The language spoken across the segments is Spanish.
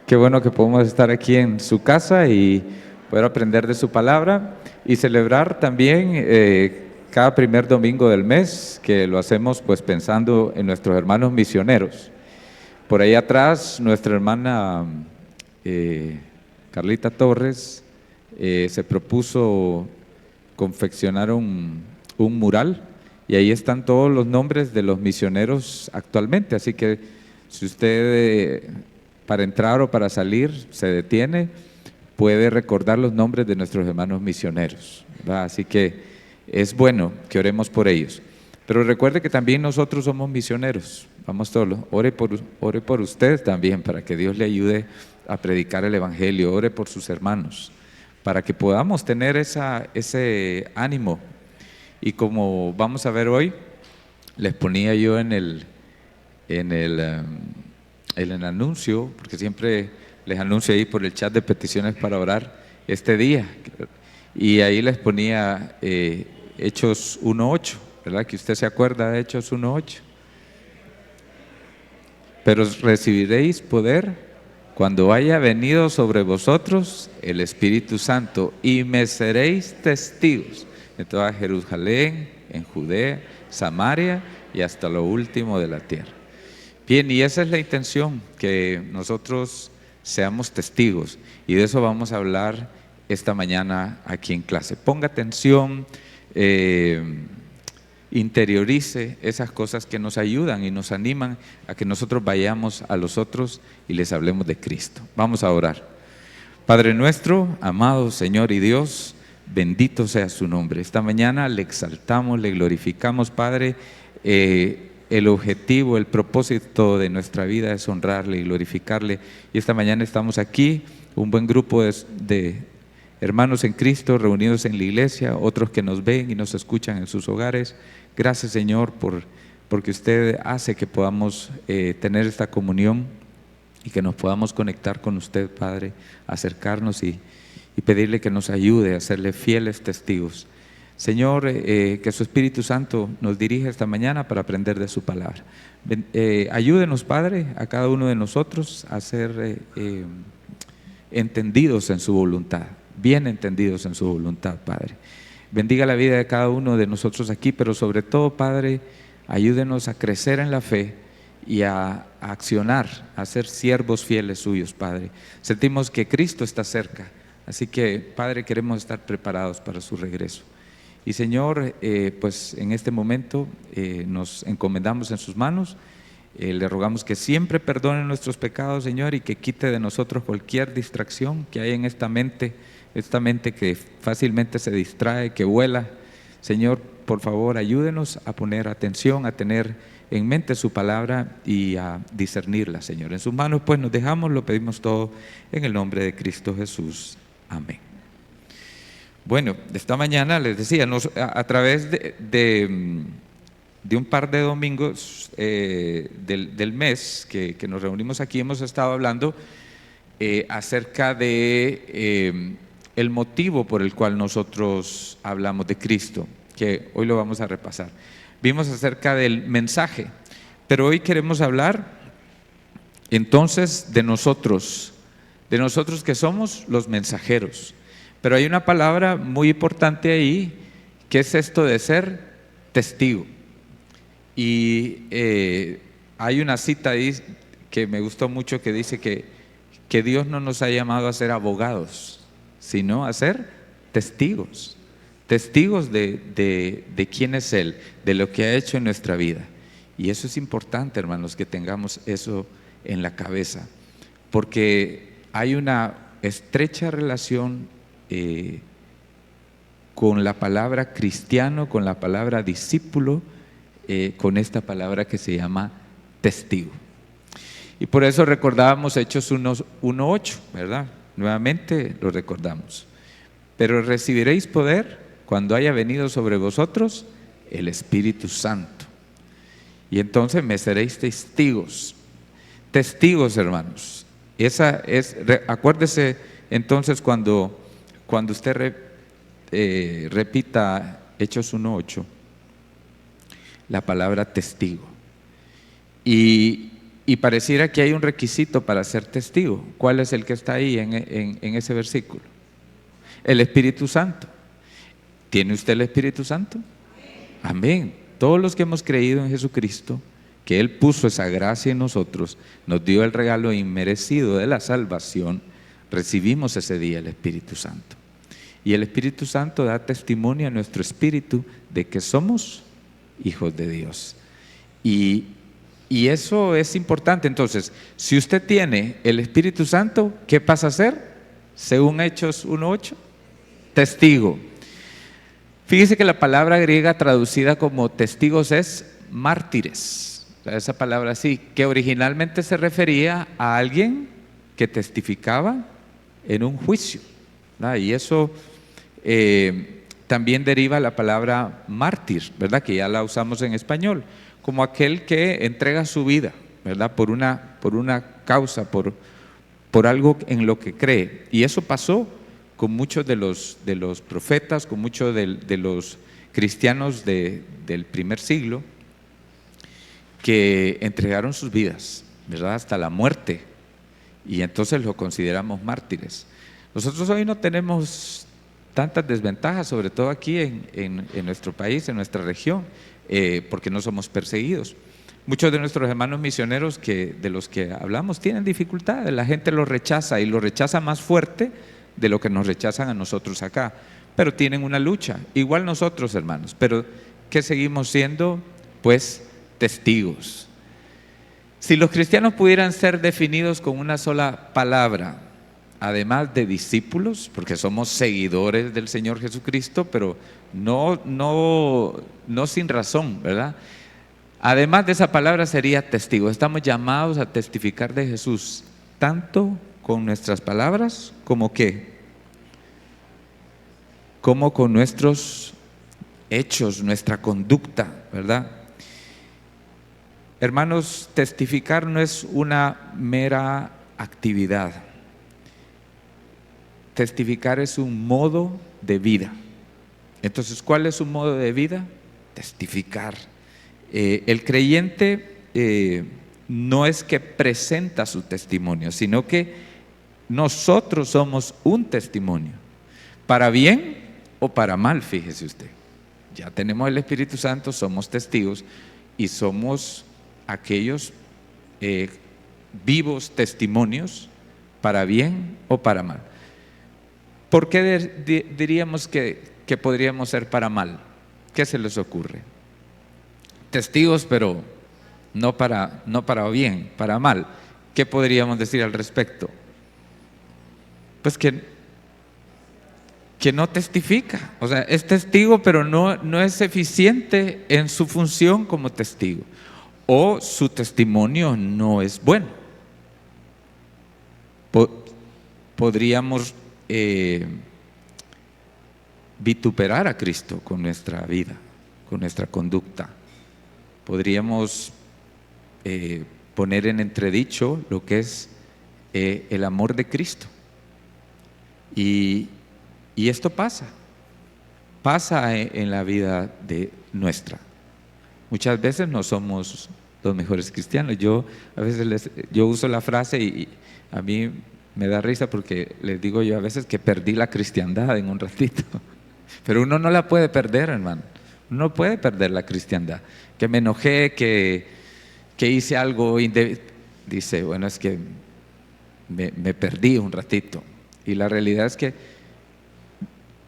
Qué bueno que podemos estar aquí en su casa y poder aprender de su palabra y celebrar también cada primer domingo del mes, que lo hacemos pues pensando en nuestros hermanos misioneros. Por ahí atrás, nuestra hermana eh, Carlita Torres se propuso confeccionar un mural y ahí están todos los nombres de los misioneros actualmente. Así que si usted para entrar o para salir se detiene, puede recordar los nombres de nuestros hermanos misioneros, ¿verdad? Así que es bueno que oremos por ellos. Pero recuerde que también nosotros somos misioneros. Vamos todos, ore por usted también, para que Dios le ayude a predicar el Evangelio. Ore por sus hermanos, para que podamos tener ese ánimo. Y como vamos a ver hoy, les ponía yo en el anuncio, porque siempre les anuncio ahí por el chat de peticiones para orar este día. Y ahí les ponía Hechos 1:8, ¿verdad? Que usted se acuerda de Hechos 1:8. Pero recibiréis poder cuando haya venido sobre vosotros el Espíritu Santo y me seréis testigos en toda Jerusalén, en Judea, Samaria y hasta lo último de la tierra. Bien, y esa es la intención, que nosotros seamos testigos, y de eso vamos a hablar esta mañana aquí en clase. Ponga atención, interiorice esas cosas que nos ayudan y nos animan a que nosotros vayamos a los otros y les hablemos de Cristo. Vamos a orar. Padre nuestro, amado Señor y Dios, bendito sea su nombre. Esta mañana le exaltamos, le glorificamos, Padre. El objetivo, el propósito de nuestra vida es honrarle y glorificarle. Y esta mañana estamos aquí, un buen grupo de hermanos en Cristo reunidos en la iglesia, otros que nos ven y nos escuchan en sus hogares. Gracias, Señor, porque usted hace que podamos tener esta comunión y que nos podamos conectar con usted, Padre, acercarnos y pedirle que nos ayude a serle fieles testigos. Señor, que su Espíritu Santo nos dirija esta mañana para aprender de su palabra. Ayúdenos, Padre, a cada uno de nosotros a ser entendidos en su voluntad, bien entendidos en su voluntad, Padre. Bendiga la vida de cada uno de nosotros aquí, pero sobre todo, Padre, ayúdenos a crecer en la fe y a accionar, a ser siervos fieles suyos, Padre. Sentimos que Cristo está cerca, así que, Padre, queremos estar preparados para su regreso. Y Señor, pues en este momento nos encomendamos en sus manos. Le rogamos que siempre perdone nuestros pecados, Señor, y que quite de nosotros cualquier distracción que hay en esta mente que fácilmente se distrae, que vuela. Señor, por favor, ayúdenos a poner atención, a tener en mente su palabra y a discernirla, Señor. En sus manos pues nos dejamos, lo pedimos todo en el nombre de Cristo Jesús. Amén. Bueno, esta mañana les decía, a través de un par de domingos del mes que nos reunimos aquí, hemos estado hablando acerca de el motivo por el cual nosotros hablamos de Cristo, que hoy lo vamos a repasar. Vimos acerca del mensaje, pero hoy queremos hablar entonces de nosotros que somos los mensajeros. Pero hay una palabra muy importante ahí, que es esto de ser testigo. Y hay una cita ahí que me gustó mucho, que dice que Dios no nos ha llamado a ser abogados, sino a ser testigos. Testigos de quién es Él, de lo que ha hecho en nuestra vida. Y eso es importante, hermanos, que tengamos eso en la cabeza, porque hay una estrecha relación con la palabra cristiano, con la palabra discípulo, con esta palabra que se llama testigo. Y por eso recordábamos Hechos 1:8, ¿verdad? Nuevamente lo recordamos. Pero recibiréis poder cuando haya venido sobre vosotros el Espíritu Santo. Y entonces me seréis testigos. Testigos, hermanos. Acuérdese entonces cuando usted repita Hechos 1:8, la palabra testigo. Y Y pareciera que hay un requisito para ser testigo. ¿Cuál es el que está ahí en ese versículo? El Espíritu Santo. ¿Tiene usted el Espíritu Santo? Amén. Todos los que hemos creído en Jesucristo, que Él puso esa gracia en nosotros, nos dio el regalo inmerecido de la salvación, recibimos ese día el Espíritu Santo. Y el Espíritu Santo da testimonio a nuestro espíritu de que somos hijos de Dios. Y eso es importante. Entonces, si usted tiene el Espíritu Santo, ¿qué pasa a ser? Según Hechos 1:8, testigo. Fíjese que la palabra griega traducida como testigos es mártires. O sea, esa palabra sí, que originalmente se refería a alguien que testificaba en un juicio, ¿verdad? Y eso también deriva la palabra mártir, ¿verdad? Que ya la usamos en español, como aquel que entrega su vida, ¿verdad? Por una causa, por algo en lo que cree. Y eso pasó con muchos de los profetas, con muchos de los cristianos del primer siglo, que entregaron sus vidas, ¿verdad? Hasta la muerte, y entonces los consideramos mártires. Nosotros hoy no tenemos tantas desventajas, sobre todo aquí en nuestro país, en nuestra región, porque no somos perseguidos. Muchos de nuestros hermanos misioneros de los que hablamos tienen dificultades, la gente los rechaza y los rechaza más fuerte de lo que nos rechazan a nosotros acá, pero tienen una lucha, igual nosotros, hermanos, pero que seguimos siendo pues testigos. Si los cristianos pudieran ser definidos con una sola palabra, además de discípulos, porque somos seguidores del Señor Jesucristo, pero no sin razón, ¿verdad? Además de esa palabra sería testigo. Estamos llamados a testificar de Jesús, tanto con nuestras palabras como como con nuestros hechos, nuestra conducta, ¿verdad? Hermanos, testificar no es una mera actividad. Testificar es un modo de vida. Entonces, ¿cuál es un modo de vida? Testificar. El creyente no es que presenta su testimonio, sino que nosotros somos un testimonio, para bien o para mal, fíjese usted. Ya tenemos el Espíritu Santo, somos testigos y somos aquellos vivos testimonios, para bien o para mal. ¿Por qué diríamos que podríamos ser para mal? ¿Qué se les ocurre? Testigos, pero no para bien, para mal. ¿Qué podríamos decir al respecto? Pues que no testifica, o sea, es testigo, pero no es eficiente en su función como testigo, o su testimonio no es bueno. Podríamos vituperar a Cristo con nuestra vida, con nuestra conducta. Podríamos poner en entredicho lo que es el amor de Cristo. Y esto pasa en la vida de nuestra. Muchas veces no somos los mejores cristianos. A veces yo uso la frase y a mí me da risa porque les digo yo a veces que perdí la cristiandad en un ratito. Pero uno no la puede perder, hermano. Uno no puede perder la cristiandad. Que me enojé, que hice algo indebido. Dice, bueno, es que me perdí un ratito. Y la realidad es que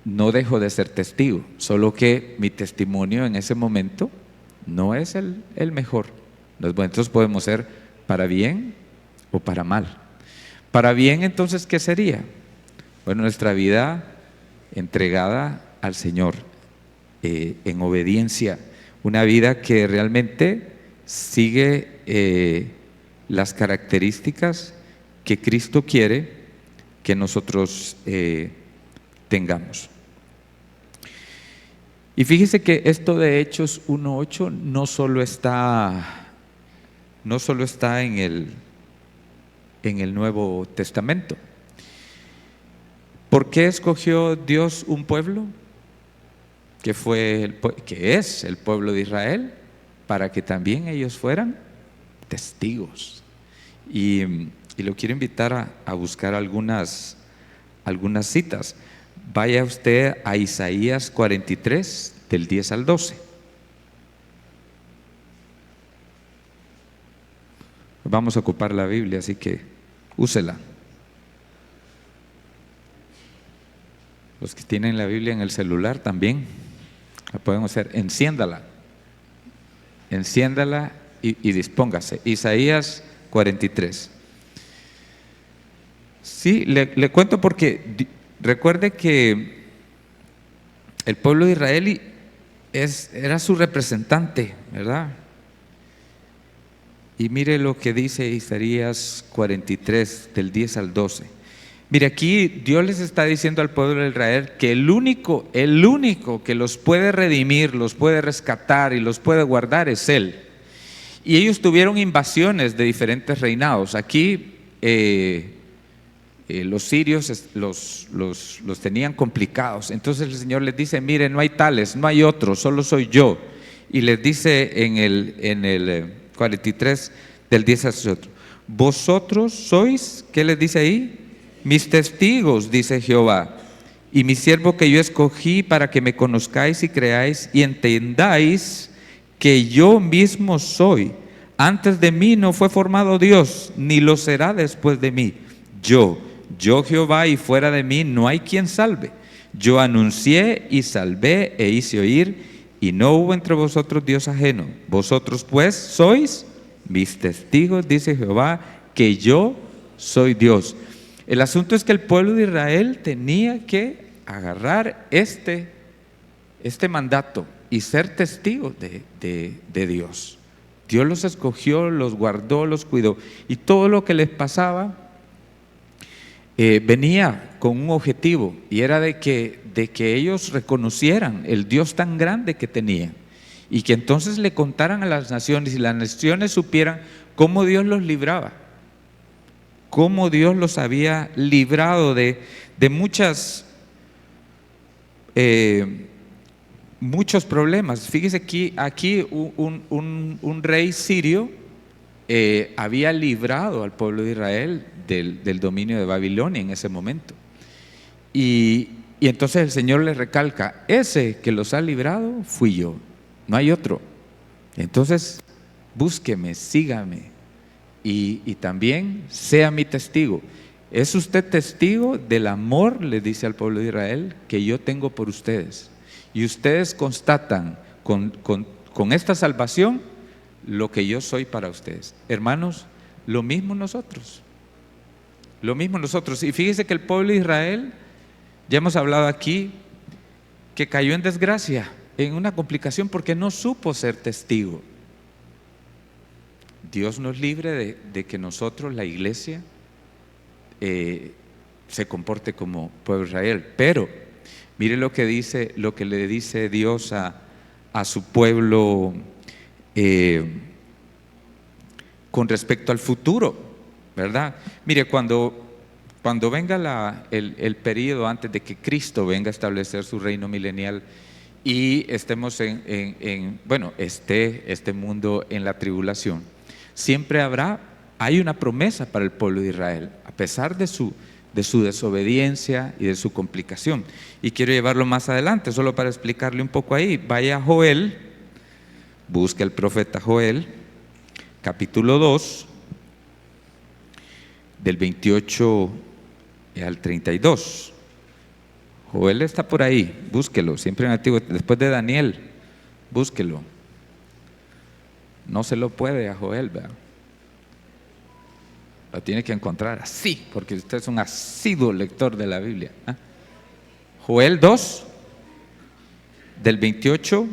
no dejo de ser testigo, solo que mi testimonio en ese momento no es el mejor. Entonces podemos ser para bien o para mal. Para bien, entonces, ¿qué sería? Bueno, nuestra vida entregada al Señor, en obediencia, una vida que realmente sigue las características que Cristo quiere que nosotros tengamos. Y fíjese que esto de Hechos 1:8 no solo está en el Nuevo Testamento. ¿Por qué escogió Dios un pueblo que es el pueblo de Israel? Para que también ellos fueran testigos. y, y lo quiero invitar a buscar algunas citas. Vaya usted a Isaías 43, del 10 al 12. Vamos a ocupar la Biblia, así que úsela. Los que tienen la Biblia en el celular también la pueden hacer. Enciéndala y dispóngase. Isaías 43. Sí, le cuento porque recuerde que el pueblo de Israel era su representante, ¿verdad? Y mire lo que dice Isaías 43, del 10 al 12. Mire, aquí Dios les está diciendo al pueblo de Israel que el único que los puede redimir, los puede rescatar y los puede guardar es Él. Y ellos tuvieron invasiones de diferentes reinados. Aquí los sirios los tenían complicados. Entonces el Señor les dice: mire, no hay tales, no hay otros, solo soy yo. Y les dice en el 43, del 10 al 18: vosotros sois, ¿qué les dice ahí? Mis testigos, dice Jehová, y mi siervo que yo escogí para que me conozcáis y creáis y entendáis que yo mismo soy. Antes de mí no fue formado Dios, ni lo será después de mí. Yo Jehová, y fuera de mí no hay quien salve. Yo anuncié y salvé e hice oír, y no hubo entre vosotros Dios ajeno. Vosotros pues sois mis testigos, dice Jehová, que yo soy Dios. El asunto es que el pueblo de Israel tenía que agarrar este mandato y ser testigos de Dios. Dios los escogió, los guardó, los cuidó, y todo lo que les pasaba venía con un objetivo, y era de que ellos reconocieran el Dios tan grande que tenían, y que entonces le contaran a las naciones, y las naciones supieran cómo Dios los libraba, cómo Dios los había librado de muchos problemas. Fíjese aquí un rey sirio había librado al pueblo de Israel del dominio de Babilonia en ese momento. Y entonces el Señor le recalca: ese que los ha librado fui yo, no hay otro. Entonces búsqueme, sígame, y también sea mi testigo. ¿Es usted testigo del amor, le dice al pueblo de Israel, que yo tengo por ustedes? Y ustedes constatan con esta salvación lo que yo soy para ustedes. Hermanos, lo mismo nosotros. Y fíjese que el pueblo de Israel, ya hemos hablado aquí, que cayó en desgracia, en una complicación, porque no supo ser testigo. Dios nos libre de que nosotros, la iglesia, se comporte como pueblo de Israel. Pero mire lo que le dice Dios a su pueblo con respecto al futuro, ¿verdad? Mire, cuando venga el periodo antes de que Cristo venga a establecer su reino milenial y estemos este mundo en la tribulación, siempre hay una promesa para el pueblo de Israel, a pesar de su desobediencia y de su complicación. Y quiero llevarlo más adelante, solo para explicarle un poco ahí. Vaya a Joel, busque el profeta Joel, capítulo 2, del 28 al 32. Joel está por ahí, búsquelo, siempre en Antiguo, después de Daniel, búsquelo. No se lo puede a Joel, ¿verdad? Lo tiene que encontrar así, porque usted es un asiduo lector de la Biblia. Joel 2, del 28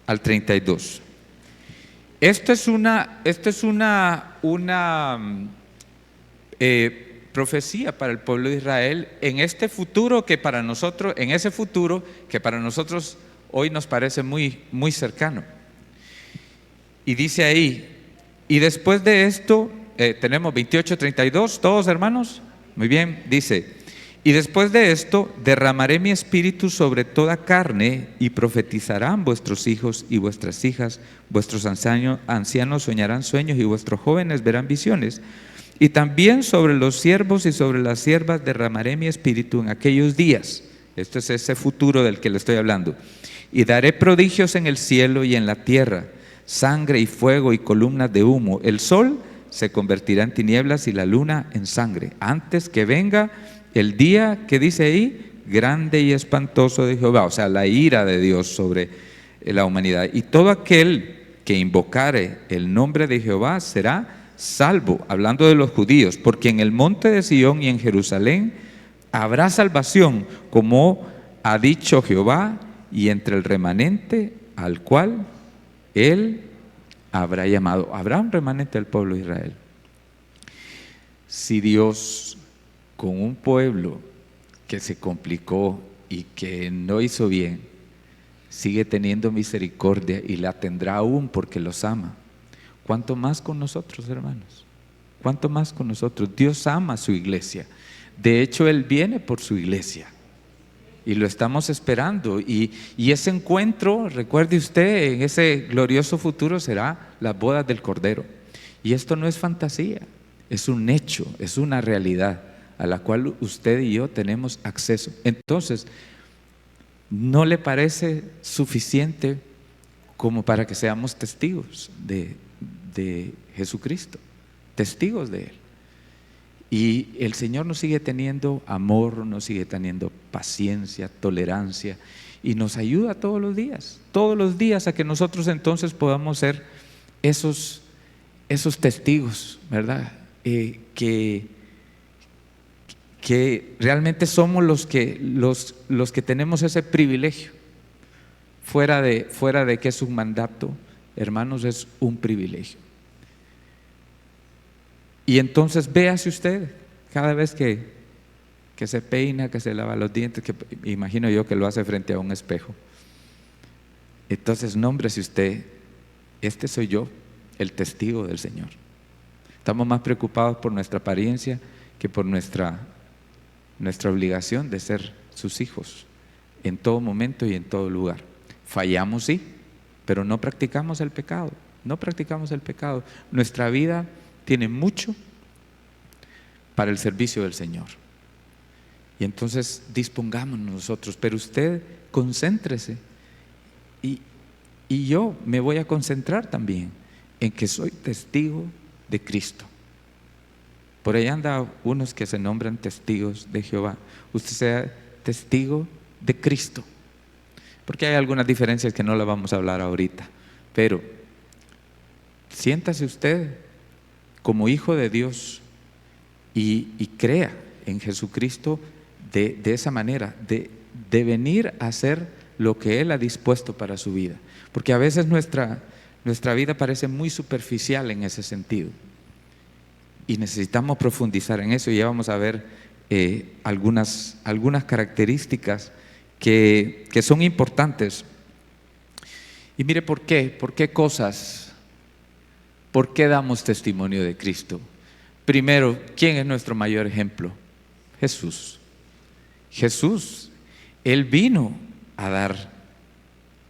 al 32. Esto es una profecía para el pueblo de Israel en ese futuro que para nosotros hoy nos parece muy, muy cercano. Y dice ahí: y después de esto, tenemos 28, 32, todos hermanos, muy bien, dice: Y después de esto, derramaré mi espíritu sobre toda carne, y profetizarán vuestros hijos y vuestras hijas, vuestros ancianos soñarán sueños, y vuestros jóvenes verán visiones. Y también sobre los siervos y sobre las siervas derramaré mi espíritu en aquellos días. Esto es ese futuro del que le estoy hablando. Y daré prodigios en el cielo y en la tierra, sangre y fuego y columnas de humo. El sol se convertirá en tinieblas y la luna en sangre, antes que venga el día, que dice ahí, grande y espantoso de Jehová, o sea, la ira de Dios sobre la humanidad. Y todo aquel que invocare el nombre de Jehová será salvo, hablando de los judíos, porque en el monte de Sión y en Jerusalén habrá salvación, como ha dicho Jehová, y entre el remanente al cual él habrá llamado. Habrá un remanente del pueblo de Israel. Si Dios, con un pueblo que se complicó y que no hizo bien, sigue teniendo misericordia y la tendrá aún porque los ama, ¿cuánto más con nosotros, hermanos? ¿Cuánto más con nosotros? Dios ama a su iglesia. De hecho, Él viene por su iglesia y lo estamos esperando. Y ese encuentro, recuerde usted, en ese glorioso futuro será las bodas del Cordero. Y esto no es fantasía, es un hecho, es una realidad a la cual usted y yo tenemos acceso. Entonces, ¿no le parece suficiente como para que seamos testigos de Jesucristo? Testigos de Él. Y el Señor nos sigue teniendo amor, nos sigue teniendo paciencia, tolerancia, y nos ayuda todos los días a que nosotros entonces podamos ser esos testigos, ¿verdad? Que realmente somos los que tenemos ese privilegio, fuera de que es un mandato, hermanos, es un privilegio. Y entonces véase usted, cada vez que se peina, que se lava los dientes, que imagino yo que lo hace frente a un espejo, entonces nómbrese usted: este soy yo, el testigo del Señor. Estamos más preocupados por nuestra apariencia que por nuestra obligación de ser sus hijos en todo momento y en todo lugar. Fallamos, sí, pero no practicamos el pecado. Nuestra vida tiene mucho para el servicio del Señor. Y entonces dispongámonos nosotros, pero usted concéntrese, y yo me voy a concentrar también en que soy testigo de Cristo. Por ahí anda unos que se nombran testigos de Jehová. Usted sea testigo de Cristo, porque hay algunas diferencias que no las vamos a hablar ahorita, pero siéntase usted como hijo de Dios y crea en Jesucristo de esa manera, de venir a hacer lo que Él ha dispuesto para su vida, porque a veces nuestra vida parece muy superficial en ese sentido, y necesitamos profundizar en eso. Y ya vamos a ver algunas características que son importantes. Y mire, ¿por qué damos testimonio de Cristo? Primero, ¿quién es nuestro mayor ejemplo? Jesús. Él vino a dar.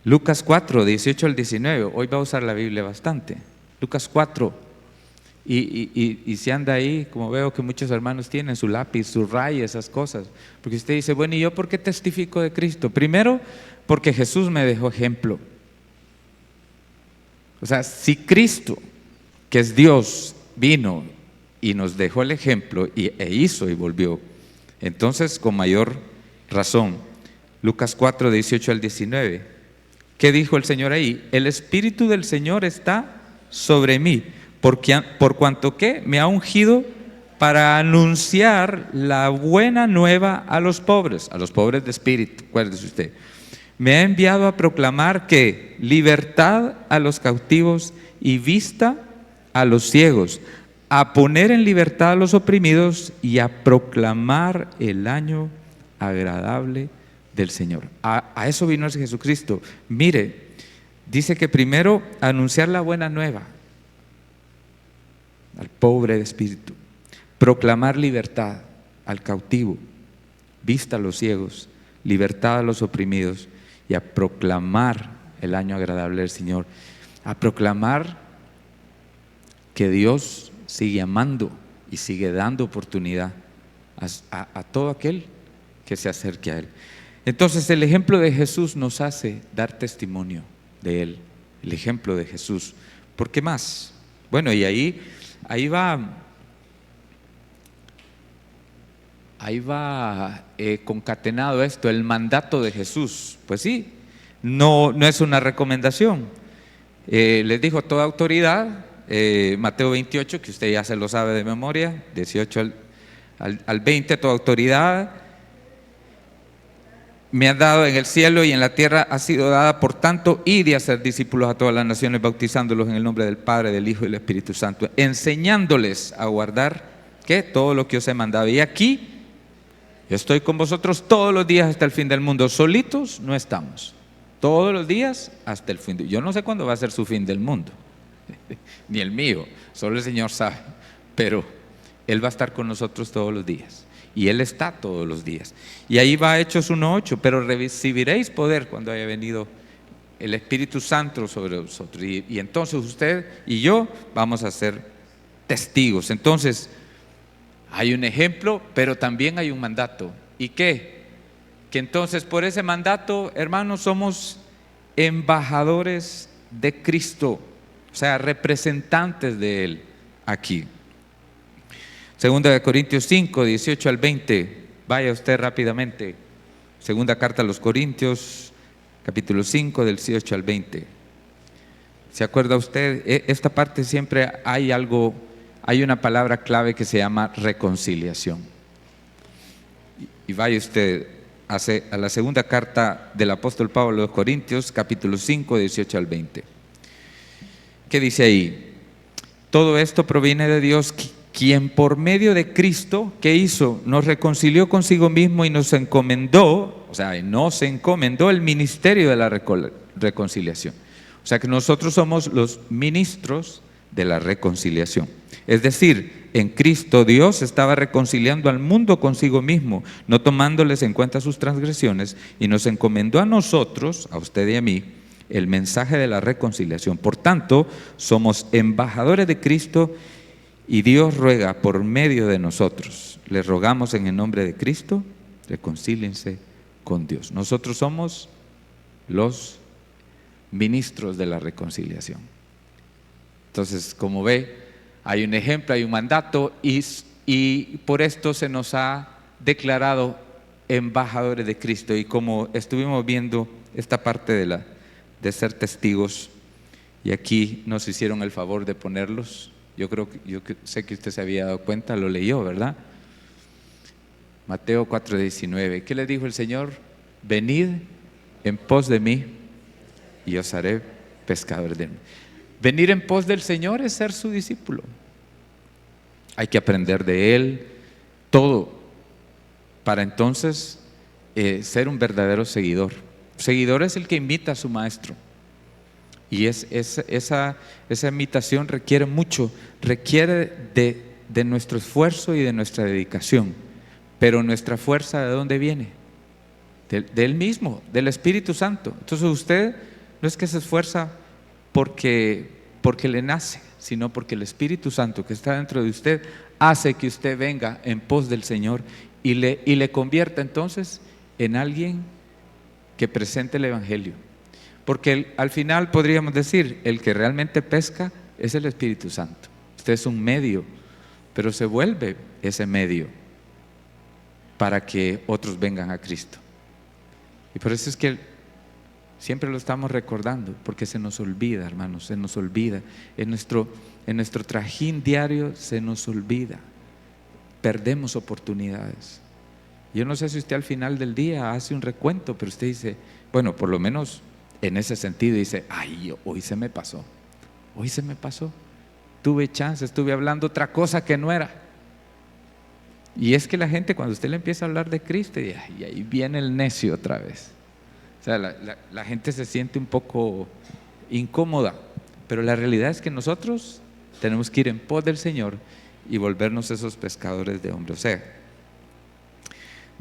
Lucas 4, 18 al 19. Hoy va a usar la Biblia bastante. Lucas 4. Y si anda ahí, como veo que muchos hermanos tienen su lápiz, su raya, esas cosas, porque usted dice: bueno, ¿y yo por qué testifico de Cristo? Primero, porque Jesús me dejó ejemplo. O sea, si Cristo, que es Dios, vino y nos dejó el ejemplo e hizo y volvió, entonces con mayor razón. Lucas 4, 18 al 19. ¿Qué dijo el Señor ahí? El Espíritu del Señor está sobre mí, por cuanto que me ha ungido para anunciar la buena nueva a los pobres de espíritu. Acuérdese usted, me ha enviado a proclamar que libertad a los cautivos y vista a los ciegos, a poner en libertad a los oprimidos y a proclamar el año agradable del Señor. A eso vino Jesucristo. Mire, dice que primero anunciar la buena nueva al pobre de espíritu, proclamar libertad al cautivo, vista a los ciegos, libertad a los oprimidos y a proclamar el año agradable del Señor. A proclamar que Dios sigue amando y sigue dando oportunidad a todo aquel que se acerque a Él. Entonces el ejemplo de Jesús nos hace dar testimonio de Él, el ejemplo de Jesús. ¿Por qué más? Bueno, y ahí va concatenado esto, el mandato de Jesús. Pues sí, no es una recomendación. Les dijo toda autoridad, Mateo 28, que usted ya se lo sabe de memoria, 18 al 20, toda autoridad me han dado en el cielo y en la tierra ha sido dada, por tanto, id y hacer discípulos a todas las naciones, bautizándolos en el nombre del Padre, del Hijo y del Espíritu Santo, enseñándoles a guardar, ¿qué? Todo lo que os he mandado. Y aquí yo estoy con vosotros todos los días hasta el fin del mundo. Solitos no estamos, todos los días hasta el fin. Yo no sé cuándo va a ser su fin del mundo, ni el mío, solo el Señor sabe, pero Él va a estar con nosotros todos los días. Y Él está todos los días. Y ahí va Hechos 1:8, pero recibiréis poder cuando haya venido el Espíritu Santo sobre vosotros. Y entonces usted y yo vamos a ser testigos. Entonces hay un ejemplo, pero también hay un mandato. ¿Y qué? Que entonces por ese mandato, hermanos, somos embajadores de Cristo, o sea, representantes de Él aquí. Segunda de Corintios 5, 18 al 20, vaya usted rápidamente. Segunda carta a los Corintios, capítulo 5, del 18 al 20. ¿Se acuerda usted? Esta parte siempre hay una palabra clave que se llama reconciliación. Y vaya usted a la segunda carta del apóstol Pablo a los Corintios, capítulo 5, 18 al 20. ¿Qué dice ahí? Todo esto proviene de Dios, quien por medio de Cristo, ¿qué hizo? Nos reconcilió consigo mismo y nos encomendó el ministerio de la reconciliación. O sea que nosotros somos los ministros de la reconciliación. Es decir, en Cristo Dios estaba reconciliando al mundo consigo mismo, no tomándoles en cuenta sus transgresiones, y nos encomendó a nosotros, a usted y a mí, el mensaje de la reconciliación. Por tanto, somos embajadores de Cristo, y Dios ruega por medio de nosotros. Les rogamos en el nombre de Cristo, reconcíliense con Dios. Nosotros somos los ministros de la reconciliación. Entonces, como ve, hay un ejemplo, hay un mandato, y por esto se nos ha declarado embajadores de Cristo. Y como estuvimos viendo esta parte de ser testigos, y aquí nos hicieron el favor de ponerlos. Yo sé que usted se había dado cuenta, lo leyó, ¿verdad? Mateo 4:19. ¿Qué le dijo el Señor? Venid en pos de mí y os haré pescadores de mí. Venir en pos del Señor es ser su discípulo. Hay que aprender de Él todo para entonces ser un verdadero seguidor. Seguidor es el que imita a su maestro. Y esa imitación requiere mucho, requiere de nuestro esfuerzo y de nuestra dedicación. Pero nuestra fuerza, ¿de dónde viene? De Él mismo, del Espíritu Santo. Entonces usted no es que se esfuerza porque le nace, sino porque el Espíritu Santo que está dentro de usted hace que usted venga en pos del Señor y le convierta entonces en alguien que presente el Evangelio. Porque al final podríamos decir, el que realmente pesca es el Espíritu Santo. Usted es un medio, pero se vuelve ese medio para que otros vengan a Cristo. Y por eso es que siempre lo estamos recordando, porque se nos olvida, hermanos, se nos olvida. En nuestro trajín diario se nos olvida. Perdemos oportunidades. Yo no sé si usted al final del día hace un recuento, pero usted dice, bueno, por lo menos en ese sentido dice, ay, hoy se me pasó, tuve chance, estuve hablando otra cosa que no era. Y es que la gente, cuando usted le empieza a hablar de Cristo, y ahí viene el necio otra vez. O sea, la gente se siente un poco incómoda, pero la realidad es que nosotros tenemos que ir en pos del Señor y volvernos esos pescadores de hombres. O sea,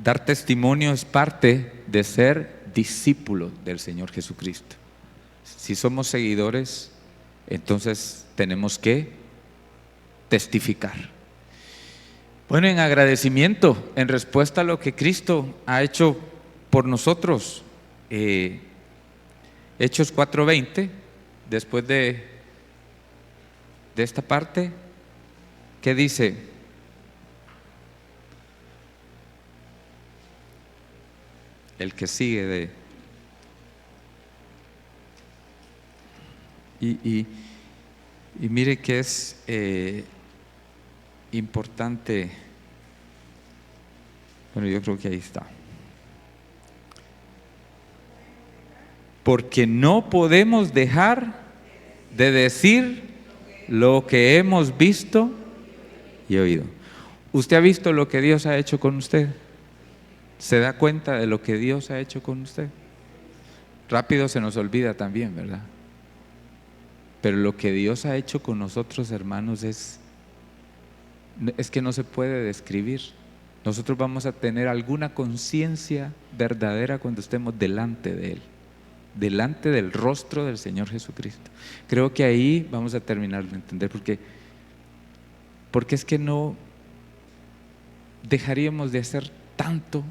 Dar testimonio es parte de ser discípulo del Señor Jesucristo. Si somos seguidores, entonces tenemos que testificar. Bueno, en agradecimiento, en respuesta a lo que Cristo ha hecho por nosotros, Hechos 4:20, después de esta parte, ¿qué dice? El que sigue de... Y mire que es importante. Bueno, yo creo que ahí está. Porque no podemos dejar de decir lo que hemos visto y oído. ¿Usted ha visto lo que Dios ha hecho con usted? ¿Se da cuenta de lo que Dios ha hecho con usted? Rápido se nos olvida también, ¿verdad? Pero lo que Dios ha hecho con nosotros, hermanos, es que no se puede describir. Nosotros vamos a tener alguna conciencia verdadera cuando estemos delante de Él, delante del rostro del Señor Jesucristo. Creo que ahí vamos a terminar de entender porque es que no dejaríamos de hacer tanto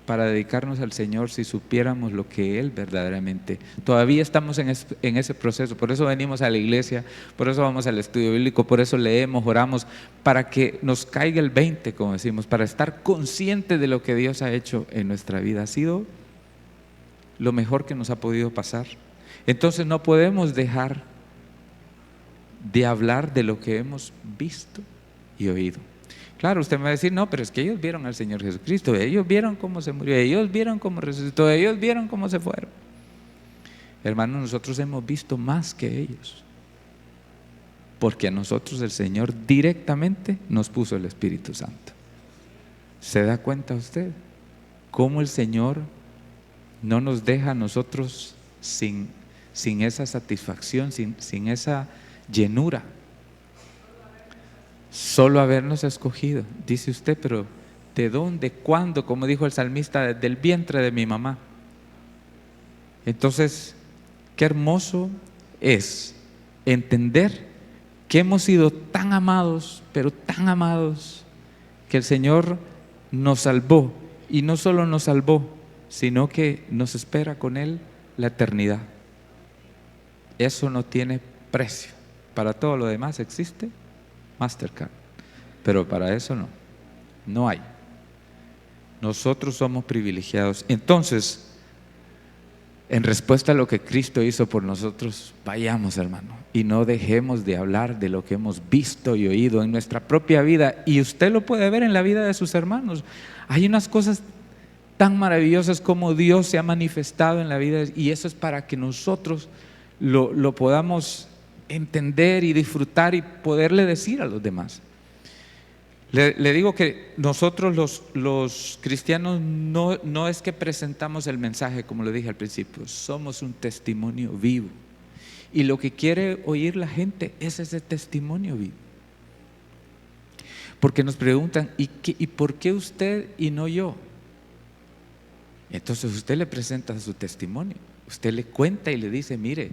para dedicarnos al Señor si supiéramos lo que Él verdaderamente. Todavía estamos en ese proceso, por eso venimos a la iglesia, por eso vamos al estudio bíblico, por eso leemos, oramos, para que nos caiga el 20, como decimos, para estar conscientes de lo que Dios ha hecho en nuestra vida. Ha sido lo mejor que nos ha podido pasar. Entonces no podemos dejar de hablar de lo que hemos visto y oído. Claro, usted me va a decir, no, pero es que ellos vieron al Señor Jesucristo, ellos vieron cómo se murió, ellos vieron cómo resucitó, ellos vieron cómo se fueron. Hermanos, nosotros hemos visto más que ellos, porque a nosotros el Señor directamente nos puso el Espíritu Santo. ¿Se da cuenta usted cómo el Señor no nos deja a nosotros sin esa satisfacción, sin esa llenura? Solo habernos escogido. Dice usted, pero ¿de dónde? ¿Cuándo? Como dijo el salmista, del vientre de mi mamá. Entonces, qué hermoso es entender que hemos sido tan amados, pero tan amados, que el Señor nos salvó. Y no solo nos salvó, sino que nos espera con Él la eternidad. Eso no tiene precio. Para todo lo demás existe Mastercard, pero para eso no hay. Nosotros somos privilegiados. Entonces, en respuesta a lo que Cristo hizo por nosotros, vayamos, hermano, y no dejemos de hablar de lo que hemos visto y oído en nuestra propia vida. Y usted lo puede ver en la vida de sus hermanos. Hay unas cosas tan maravillosas como Dios se ha manifestado en la vida, y eso es para que nosotros lo podamos entender y disfrutar y poderle decir a los demás. Le digo que nosotros los cristianos no es que presentamos el mensaje, como le dije al principio, somos un testimonio vivo, y lo que quiere oír la gente es ese testimonio vivo. Porque nos preguntan, ¿y por qué usted y no yo? Entonces usted le presenta su testimonio, usted le cuenta y le dice, mire,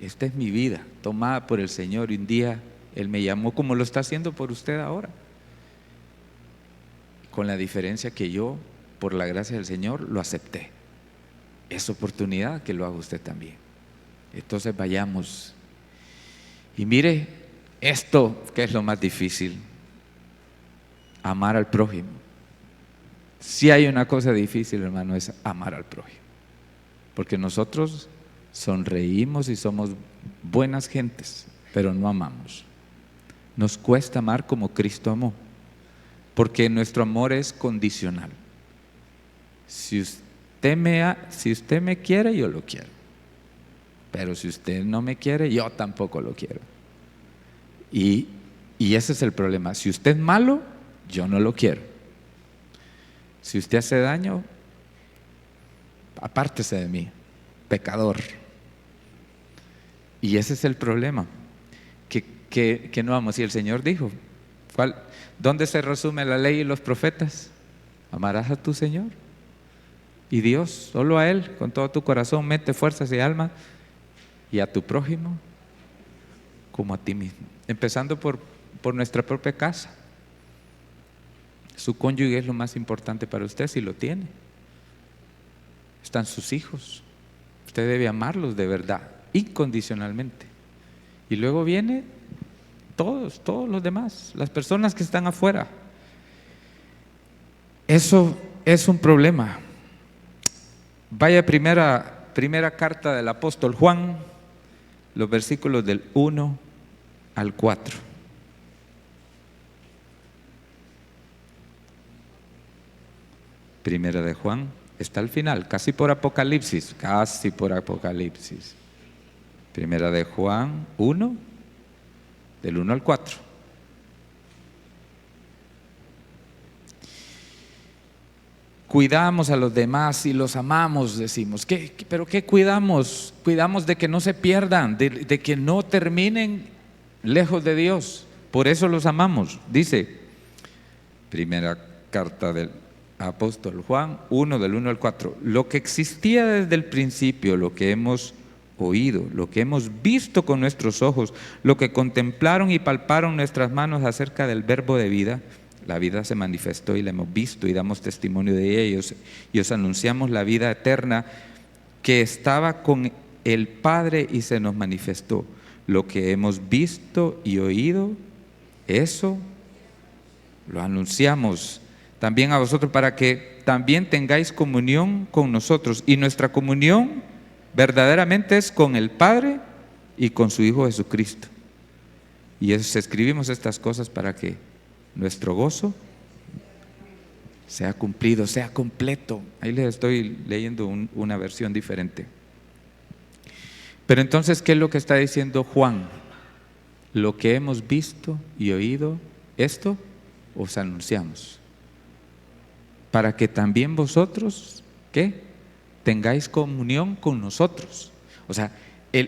esta es mi vida tomada por el Señor, y un día Él me llamó, como lo está haciendo por usted ahora, con la diferencia que yo, por la gracia del Señor, lo acepté. Es oportunidad que lo haga usted también. Entonces vayamos y mire esto, que es lo más difícil: amar al prójimo. Si hay una cosa difícil, hermano, es amar al prójimo, porque nosotros sonreímos y somos buenas gentes, pero no amamos. Nos cuesta amar como Cristo amó, porque nuestro amor es condicional. Si usted me quiere, yo lo quiero, pero si usted no me quiere, yo tampoco lo quiero. Y ese es el problema. Si usted es malo, yo no lo quiero. Si usted hace daño, apártese de mí, pecador. Y ese es el problema, que no vamos. Y el Señor dijo, ¿dónde se resume la ley y los profetas? Amarás a tu Señor y Dios, solo a Él, con todo tu corazón, mente, fuerzas y alma, y a tu prójimo como a ti mismo. Empezando por nuestra propia casa. Su cónyuge es lo más importante para usted, si lo tiene. Están sus hijos. Usted debe amarlos de verdad, incondicionalmente. Y luego viene todos los demás, las personas que están afuera. Eso es un problema. Vaya primera carta del apóstol Juan, los versículos del 1 al 4. Primera de Juan, está al final, casi por Apocalipsis. Primera de Juan 1, del 1 al 4. Cuidamos a los demás y los amamos, decimos. ¿Pero qué cuidamos? Cuidamos de que no se pierdan, de que no terminen lejos de Dios. Por eso los amamos. Dice, primera carta del apóstol Juan 1, del 1 al 4. Lo que existía desde el principio, lo que hemos oído, lo que hemos visto con nuestros ojos, lo que contemplaron y palparon nuestras manos acerca del verbo de vida. La vida se manifestó y la hemos visto y damos testimonio de ellos y os anunciamos la vida eterna que estaba con el Padre y se nos manifestó. Lo que hemos visto y oído, eso lo anunciamos también a vosotros para que también tengáis comunión con nosotros. Y nuestra comunión verdaderamente es con el Padre y con su Hijo Jesucristo. Y escribimos estas cosas para que nuestro gozo sea cumplido, sea completo. Ahí les estoy leyendo una versión diferente. Pero entonces, ¿qué es lo que está diciendo Juan? Lo que hemos visto y oído, esto os anunciamos, para que también vosotros, ¿qué? Tengáis comunión con nosotros. O sea,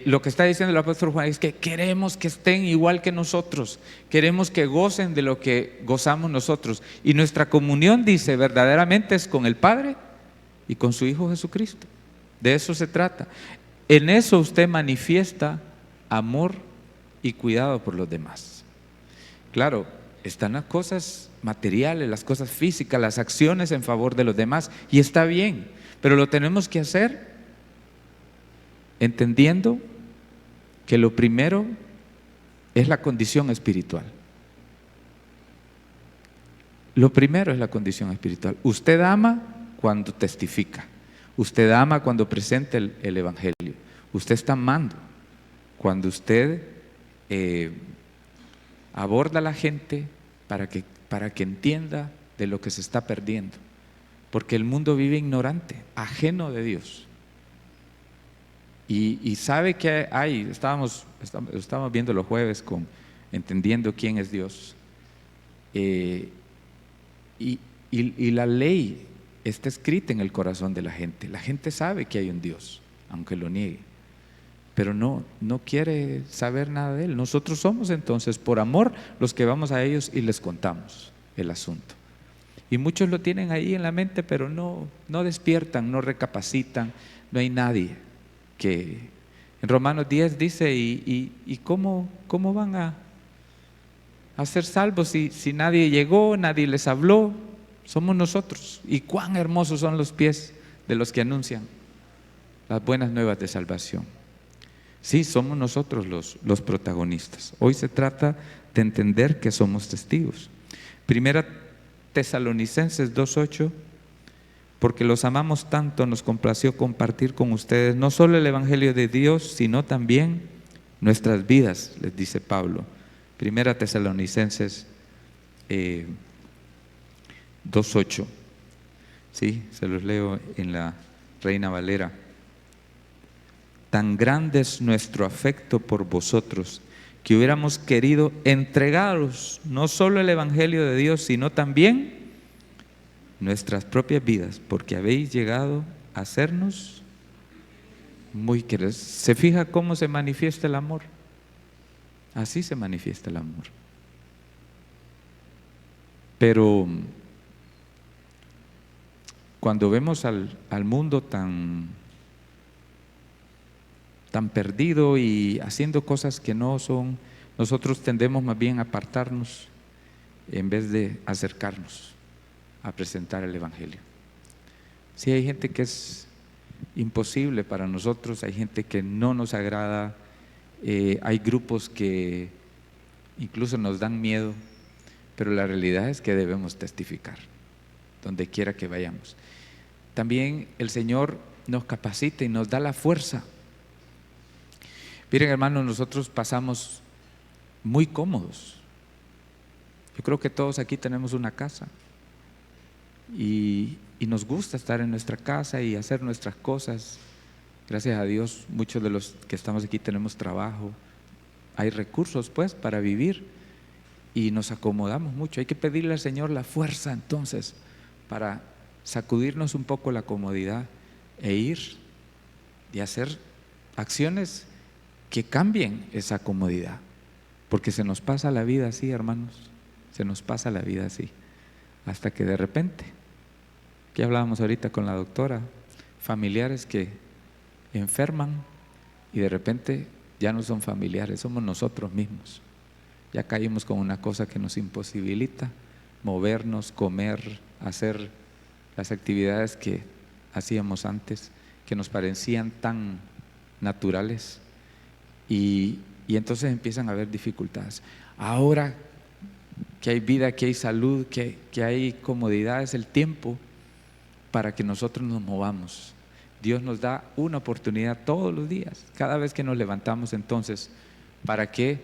lo que está diciendo el apóstol Juan es que queremos que estén igual que nosotros, queremos que gocen de lo que gozamos nosotros. Y nuestra comunión, dice, verdaderamente es con el Padre y con su Hijo Jesucristo. De eso se trata. En eso usted manifiesta amor y cuidado por los demás. Claro, están las cosas materiales, las cosas físicas, las acciones en favor de los demás, y está bien, pero lo tenemos que hacer entendiendo que lo primero es la condición espiritual. Lo primero es la condición espiritual. Usted ama cuando testifica. Usted ama cuando presenta el Evangelio. Usted está amando cuando usted aborda a la gente para que entienda de lo que se está perdiendo. Porque el mundo vive ignorante, ajeno de Dios. Y sabe que estábamos viendo los jueves con entendiendo quién es Dios. Y la ley está escrita en el corazón de la gente. La gente sabe que hay un Dios, aunque lo niegue, pero no quiere saber nada de Él. Nosotros somos entonces, por amor, los que vamos a ellos y les contamos el asunto. Y muchos lo tienen ahí en la mente, pero no despiertan, no recapacitan. No hay nadie que en Romanos 10 dice, ¿y cómo van a ser salvos si nadie llegó, nadie les habló? Somos nosotros. Y cuán hermosos son los pies de los que anuncian las buenas nuevas de salvación. Sí, somos nosotros los protagonistas. Hoy se trata de entender que somos testigos. Primera Tesalonicenses 2:8, porque los amamos tanto, nos complació compartir con ustedes no solo el Evangelio de Dios, sino también nuestras vidas, les dice Pablo. Primera Tesalonicenses 2:8. Sí, se los leo en la Reina Valera. Tan grande es nuestro afecto por vosotros, que hubiéramos querido entregaros no solo el Evangelio de Dios, sino también nuestras propias vidas, porque habéis llegado a sernos muy queridos. ¿Se fija cómo se manifiesta el amor? Así se manifiesta el amor. Pero cuando vemos al mundo tan perdido y haciendo cosas que no son, nosotros tendemos más bien a apartarnos en vez de acercarnos a presentar el Evangelio. Sí, hay gente que es imposible para nosotros, hay gente que no nos agrada, hay grupos que incluso nos dan miedo, pero la realidad es que debemos testificar donde quiera que vayamos. También el Señor nos capacita y nos da la fuerza. Miren, hermanos, nosotros pasamos muy cómodos. Yo creo que todos aquí tenemos una casa y nos gusta estar en nuestra casa y hacer nuestras cosas. Gracias a Dios, muchos de los que estamos aquí tenemos trabajo, hay recursos pues para vivir y nos acomodamos mucho. Hay que pedirle al Señor la fuerza entonces para sacudirnos un poco la comodidad e ir y hacer acciones que cambien esa comodidad, porque se nos pasa la vida así, hermanos, se nos pasa la vida así, hasta que de repente, que hablábamos ahorita con la doctora, familiares que enferman y de repente ya no son familiares, somos nosotros mismos. Ya caímos con una cosa que nos imposibilita movernos, comer, hacer las actividades que hacíamos antes, que nos parecían tan naturales, y entonces empiezan a haber dificultades. Ahora que hay vida, que hay salud, que hay comodidad, es el tiempo para que nosotros nos movamos. Dios nos da una oportunidad todos los días, cada vez que nos levantamos entonces, para que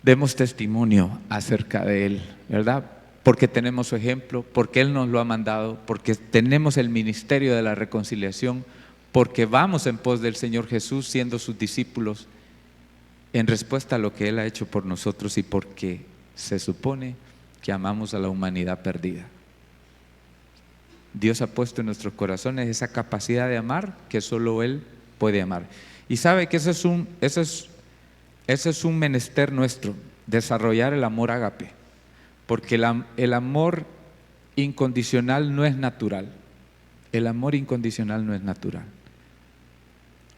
demos testimonio acerca de Él, ¿verdad? Porque tenemos su ejemplo, porque Él nos lo ha mandado, porque tenemos el ministerio de la reconciliación, porque vamos en pos del Señor Jesús siendo sus discípulos en respuesta a lo que Él ha hecho por nosotros y porque se supone que amamos a la humanidad perdida. Dios ha puesto en nuestros corazones esa capacidad de amar que solo Él puede amar. Y sabe que ese es un menester nuestro, desarrollar el amor ágape, porque el amor incondicional no es natural. El amor incondicional no es natural.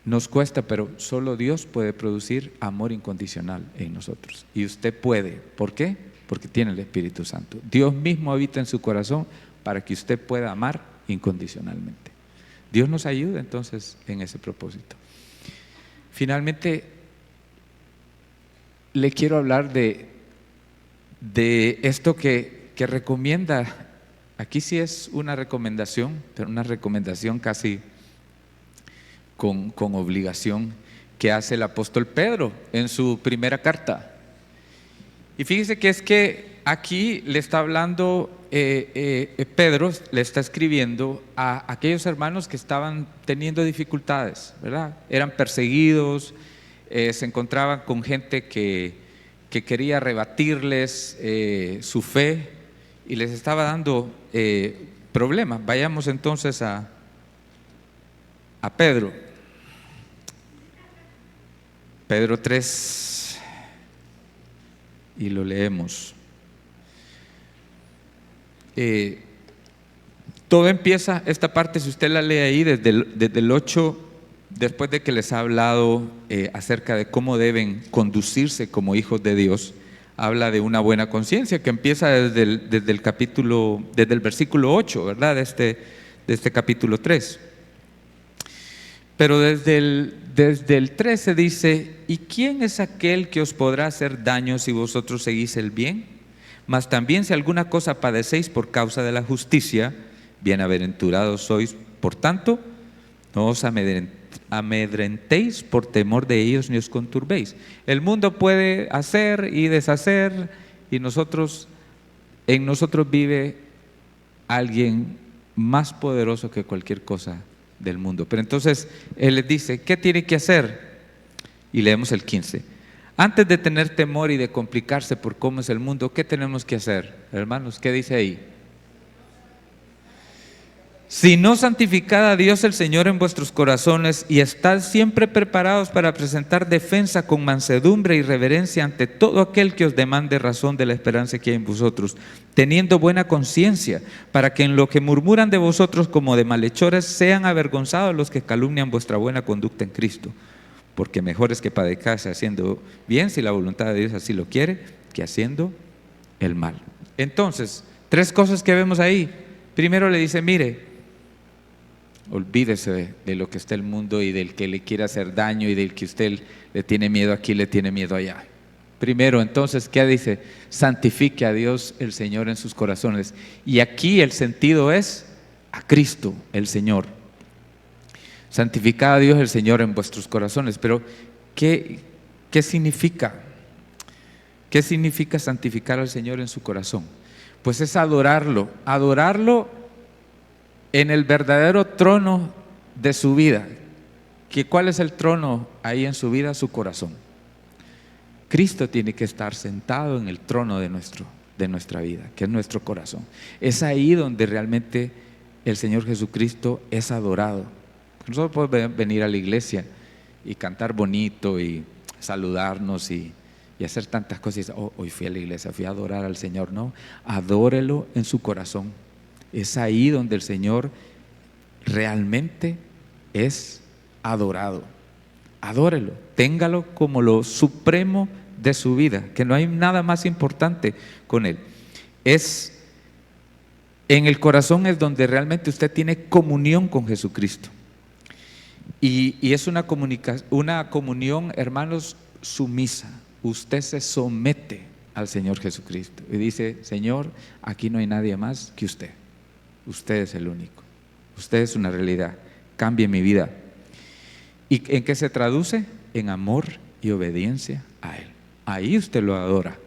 Nos cuesta, pero solo Dios puede producir amor incondicional en nosotros. Y usted puede. ¿Por qué? Porque tiene el Espíritu Santo. Dios mismo habita en su corazón para que usted pueda amar incondicionalmente. Dios nos ayuda entonces en ese propósito. Finalmente, le quiero hablar de esto que recomienda. Aquí sí es una recomendación, pero una recomendación casi con obligación, que hace el apóstol Pedro en su primera carta. Y fíjese que es que aquí le está hablando, Pedro le está escribiendo a aquellos hermanos que estaban teniendo dificultades, ¿verdad? Eran perseguidos, se encontraban con gente que quería rebatirles su fe y les estaba dando problemas. Vayamos entonces a Pedro. Pedro 3, y lo leemos. Todo empieza, esta parte, si usted la lee ahí desde el 8, después de que les ha hablado acerca de cómo deben conducirse como hijos de Dios, habla de una buena conciencia que empieza desde el versículo 8, ¿verdad? De este capítulo 3. Pero desde el 13 dice: ¿y quién es aquel que os podrá hacer daño si vosotros seguís el bien? Mas también si alguna cosa padecéis por causa de la justicia, bienaventurados sois. Por tanto, no os amedrentéis por temor de ellos, ni os conturbéis. El mundo puede hacer y deshacer, y en nosotros vive alguien más poderoso que cualquier cosa del mundo. Pero entonces Él les dice, ¿qué tiene que hacer? Y leemos el 15. Antes de tener temor y de complicarse por cómo es el mundo, ¿qué tenemos que hacer? Hermanos, ¿qué dice ahí? Si no, santificad a Dios el Señor en vuestros corazones y estad siempre preparados para presentar defensa con mansedumbre y reverencia ante todo aquel que os demande razón de la esperanza que hay en vosotros, teniendo buena conciencia, para que en lo que murmuran de vosotros como de malhechores sean avergonzados los que calumnian vuestra buena conducta en Cristo. Porque mejor es que padezcáis haciendo bien, si la voluntad de Dios así lo quiere, que haciendo el mal. Entonces, 3 cosas que vemos ahí. Primero le dice, mire, olvídese de lo que está el mundo y del que le quiere hacer daño y del que usted le tiene miedo aquí, le tiene miedo allá. Primero, entonces, ¿qué dice? Santifique a Dios el Señor en sus corazones. Y aquí el sentido es a Cristo el Señor. Santificad a Dios el Señor en vuestros corazones. Pero, ¿qué significa? ¿Qué significa santificar al Señor en su corazón? Pues es adorarlo en el verdadero trono de su vida. ¿Cuál es el trono ahí en su vida? Su corazón. Cristo tiene que estar sentado en el trono de nuestra vida, que es nuestro corazón. Es ahí donde realmente el Señor Jesucristo es adorado. Nosotros podemos venir a la iglesia y cantar bonito y saludarnos y hacer tantas cosas. Hoy fui a la iglesia, fui a adorar al Señor. No, adórelo en su corazón. Es ahí donde el Señor realmente es adorado. Adórelo, téngalo como lo supremo de su vida, que no hay nada más importante con Él. En el corazón es donde realmente usted tiene comunión con Jesucristo. Y es una comunión, hermanos, sumisa. Usted se somete al Señor Jesucristo y dice, Señor, aquí no hay nadie más que usted. Usted es el único. Usted es una realidad. Cambie mi vida. ¿Y en qué se traduce? En amor y obediencia a Él. Ahí usted lo adora.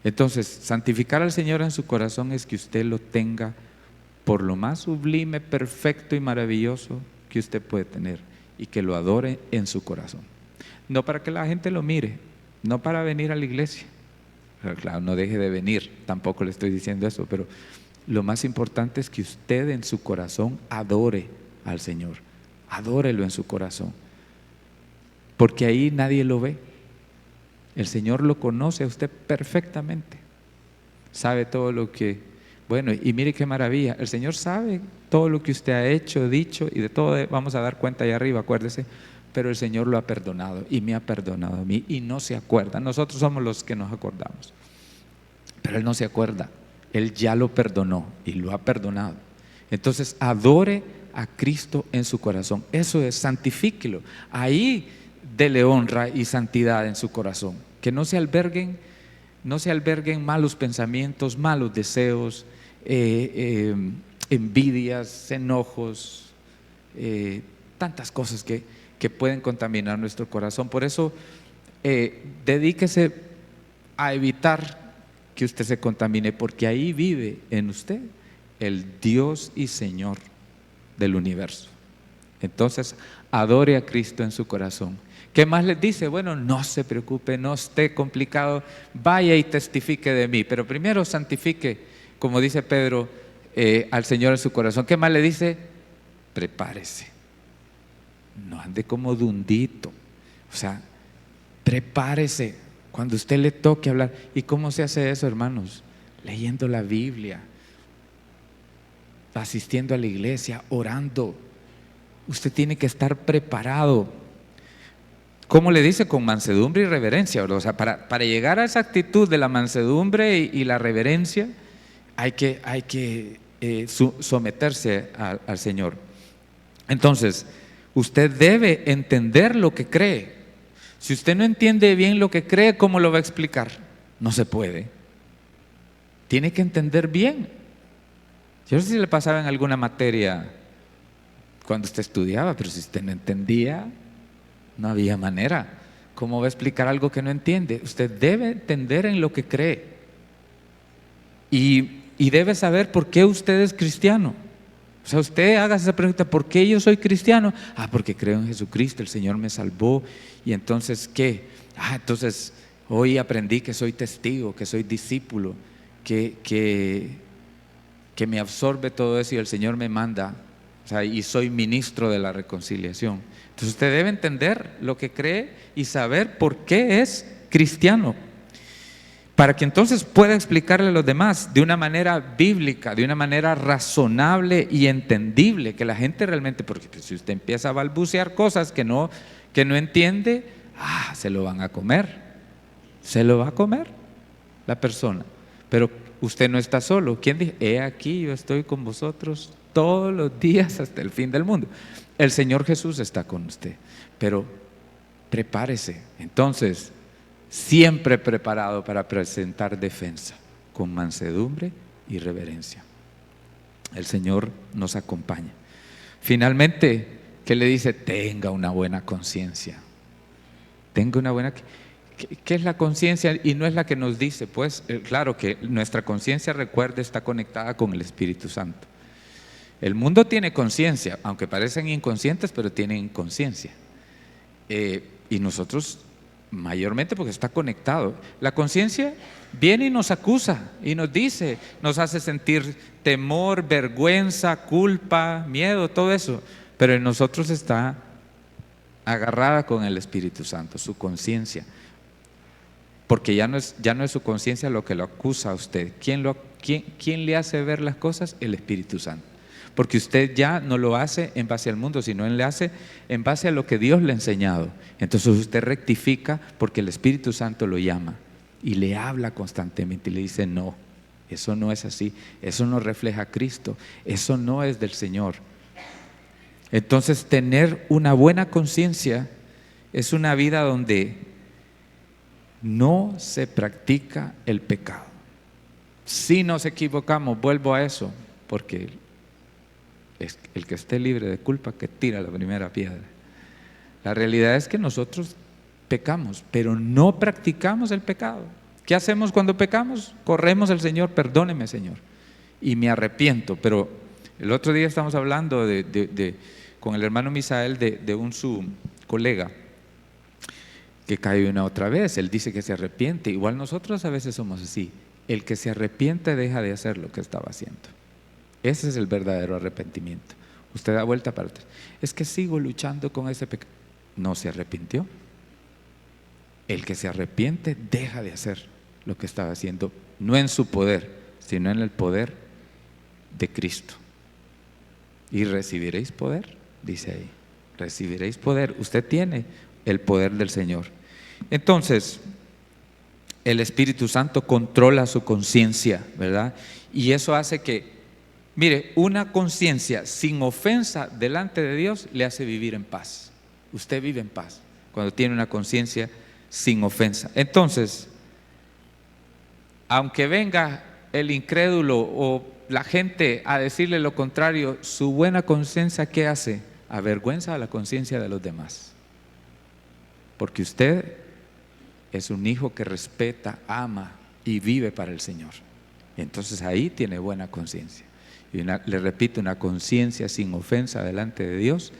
Entonces, santificar al Señor en su corazón es que usted lo tenga por lo más sublime, perfecto y maravilloso que usted puede tener, y que lo adore en su corazón. No para que la gente lo mire, no para venir a la iglesia. Pero claro, no deje de venir, tampoco le estoy diciendo eso, pero lo más importante es que usted en su corazón adore al Señor. Adórelo en su corazón, porque ahí nadie lo ve. El Señor lo conoce a usted perfectamente, sabe todo lo que, bueno, y mire qué maravilla, el Señor sabe todo lo que usted ha hecho, dicho, y de todo vamos a dar cuenta allá arriba, acuérdese. Pero el Señor lo ha perdonado y me ha perdonado a mí y no se acuerda. Nosotros somos los que nos acordamos, pero Él no se acuerda. Él ya lo perdonó y lo ha perdonado. Entonces adore a Cristo en su corazón. Eso es, santifíquelo. Ahí dele honra y santidad en su corazón. Que no se alberguen malos pensamientos, malos deseos, envidias, enojos, tantas cosas que pueden contaminar nuestro corazón. Por eso dedíquese a evitar que usted se contamine, porque ahí vive en usted el Dios y Señor del universo. Entonces adore a Cristo en su corazón. ¿Qué más les dice? Bueno, no se preocupe, no esté complicado, vaya y testifique de mí, pero primero santifique, como dice Pedro, al Señor en su corazón. ¿Qué más le dice? Prepárese, no ande como dundito, o sea, prepárese cuando usted le toque hablar. ¿Y cómo se hace eso, hermanos? Leyendo la Biblia, asistiendo a la iglesia, orando. Usted tiene que estar preparado. ¿Cómo le dice? Con mansedumbre y reverencia, ¿verdad? O sea, para llegar a esa actitud de la mansedumbre y la reverencia, hay que someterse al Señor. Entonces, usted debe entender lo que cree. Si usted no entiende bien lo que cree, ¿cómo lo va a explicar? No se puede. Tiene que entender bien. Yo no sé si le pasaba en alguna materia cuando usted estudiaba, pero si usted no entendía, no había manera. ¿Cómo va a explicar algo que no entiende? Usted debe entender en lo que cree y debe saber por qué usted es cristiano. O sea, usted haga esa pregunta: ¿por qué yo soy cristiano? Porque creo en Jesucristo, el Señor me salvó. Y entonces, ¿qué? Entonces hoy aprendí que soy testigo, que soy discípulo, que que me absorbe todo eso y el Señor me manda, o sea, y soy ministro de la reconciliación. Entonces usted debe entender lo que cree y saber por qué es cristiano, para que entonces pueda explicarle a los demás de una manera bíblica, de una manera razonable y entendible, que la gente realmente, porque si usted empieza a balbucear cosas que no entiende, se lo van a comer, se lo va a comer la persona. Pero usted no está solo. ¿Quién dice? He aquí, yo estoy con vosotros todos los días hasta el fin del mundo. El Señor Jesús está con usted, pero prepárese. Entonces, siempre preparado para presentar defensa con mansedumbre y reverencia. El Señor nos acompaña. Finalmente, ¿qué le dice? Tenga una buena conciencia. Tenga una buena... ¿Qué es la conciencia? Y no es la que nos dice, pues, claro que nuestra conciencia, recuerde, está conectada con el Espíritu Santo. El mundo tiene conciencia, aunque parecen inconscientes, pero tienen conciencia. Y nosotros, mayormente porque está conectado. La conciencia viene y nos acusa y nos dice, nos hace sentir temor, vergüenza, culpa, miedo, todo eso. Pero en nosotros está agarrada con el Espíritu Santo, su conciencia. Porque ya no es su conciencia lo que lo acusa a usted. ¿Quién le hace ver las cosas? El Espíritu Santo. Porque usted ya no lo hace en base al mundo, sino él le hace en base a lo que Dios le ha enseñado. Entonces usted rectifica porque el Espíritu Santo lo llama y le habla constantemente y le dice: no, eso no es así, eso no refleja a Cristo, eso no es del Señor. Entonces, tener una buena conciencia es una vida donde no se practica el pecado. Si nos equivocamos, vuelvo a eso, porque el que esté libre de culpa, que tira la primera piedra. La realidad es que nosotros pecamos, pero no practicamos el pecado. ¿Qué hacemos cuando pecamos? Corremos al Señor: perdóneme, Señor, y me arrepiento. Pero el otro día estamos hablando con el hermano Misael de su colega que cae una otra vez. Él dice que se arrepiente. Igual nosotros a veces somos así. El que se arrepiente deja de hacer lo que estaba haciendo. Ese es el verdadero arrepentimiento. Usted da vuelta para atrás: es que sigo luchando con ese pecado. No se arrepintió. El que se arrepiente deja de hacer lo que estaba haciendo, no en su poder, sino en el poder de Cristo. Y recibiréis poder, dice ahí. Recibiréis poder. Usted tiene el poder del Señor. Entonces, el Espíritu Santo controla su conciencia, ¿verdad? Y eso hace que, mire, una conciencia sin ofensa delante de Dios le hace vivir en paz. Usted vive en paz cuando tiene una conciencia sin ofensa. Entonces, aunque venga el incrédulo o la gente a decirle lo contrario, su buena conciencia, ¿qué hace? Avergüenza a la conciencia de los demás. Porque usted es un hijo que respeta, ama y vive para el Señor. Entonces ahí tiene buena conciencia. Y le repito, una conciencia sin ofensa delante de Dios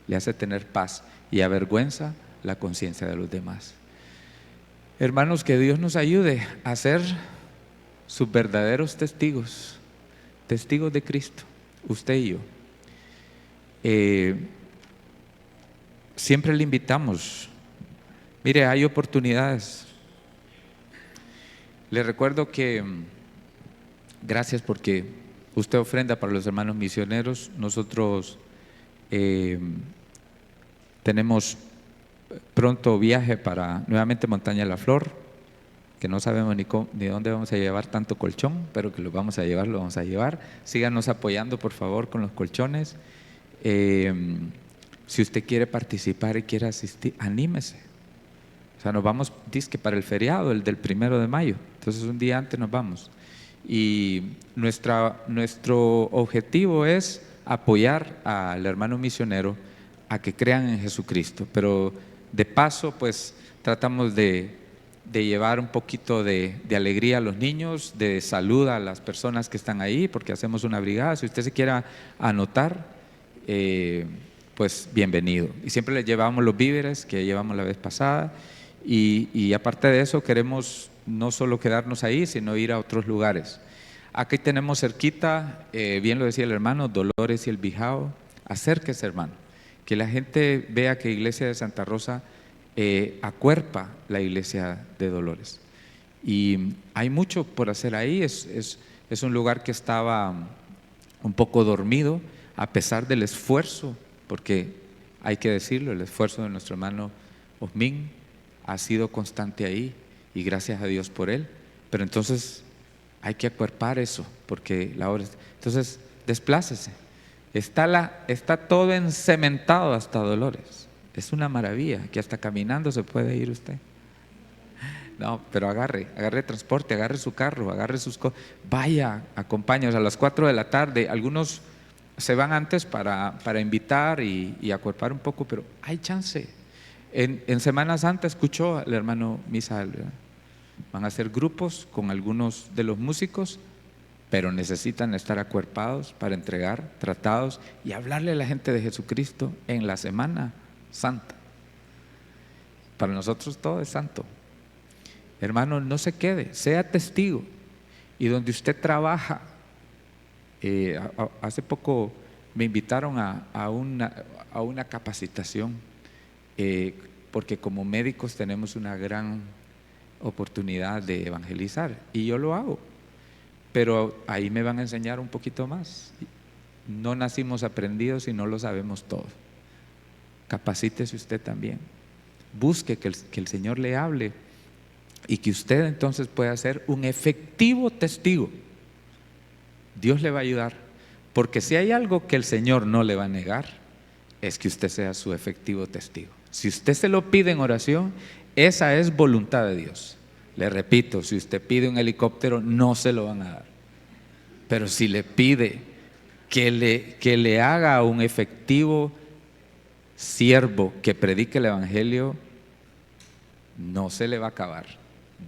le hace tener paz y avergüenza la conciencia de los demás. Hermanos, que Dios nos ayude a ser sus verdaderos testigos, testigos de Cristo, usted y yo. Siempre le invitamos. Mire, hay oportunidades. Le recuerdo que, gracias porque usted ofrenda para los hermanos misioneros. Nosotros tenemos pronto viaje para nuevamente Montaña de la Flor, que no sabemos ni dónde vamos a llevar tanto colchón, pero que lo vamos a llevar. Síganos apoyando, por favor, con los colchones. Si usted quiere participar y quiere asistir, anímese. O sea, nos vamos, dizque para el feriado, el del 1 de mayo. Entonces un día antes nos vamos. Y nuestro objetivo es apoyar al hermano misionero a que crean en Jesucristo. Pero de paso, pues tratamos de llevar un poquito de alegría a los niños, de salud a las personas que están ahí, porque hacemos una brigada. Si usted se quiera anotar, pues bienvenido. Y siempre les llevamos los víveres que llevamos la vez pasada. Y aparte de eso, queremos no solo quedarnos ahí, sino ir a otros lugares. Aquí tenemos cerquita, bien lo decía el hermano, Dolores y el Bijao. Acérquese, hermano, que la gente vea que Iglesia de Santa Rosa acuerpa la iglesia de Dolores. Y hay mucho por hacer ahí. Es un lugar que estaba un poco dormido a pesar del esfuerzo, porque hay que decirlo, el esfuerzo de nuestro hermano Osmin ha sido constante ahí y gracias a Dios por él. Pero entonces hay que acuerpar eso, porque la obra. Entonces, desplácese. Está todo encementado hasta Dolores. Es una maravilla, que hasta caminando se puede ir usted. No, pero agarre transporte, agarre su carro, agarre sus cosas. Vaya, acompáñanos a las 4 de la tarde. Algunos se van antes para invitar y acuerpar un poco, pero hay chance. En Semana Santa escuchó al hermano Misael, ¿verdad? Van a hacer grupos con algunos de los músicos, pero necesitan estar acuerpados para entregar tratados y hablarle a la gente de Jesucristo en la Semana Santa. Para nosotros todo es santo. Hermano, no se quede, sea testigo. Y donde usted trabaja, hace poco me invitaron a una capacitación, porque como médicos tenemos una gran oportunidad de evangelizar y yo lo hago, pero ahí me van a enseñar un poquito más. No nacimos aprendidos y no lo sabemos todo. Capacítese usted también, busque que el Señor le hable y que usted entonces pueda ser un efectivo testigo. Dios le va a ayudar, porque si hay algo que el Señor no le va a negar, es que usted sea su efectivo testigo. Si usted se lo pide en oración, esa es voluntad de Dios. Le repito, si usted pide un helicóptero, no se lo van a dar. Pero si le pide que le haga un efectivo siervo que predique el evangelio, no se le va a acabar.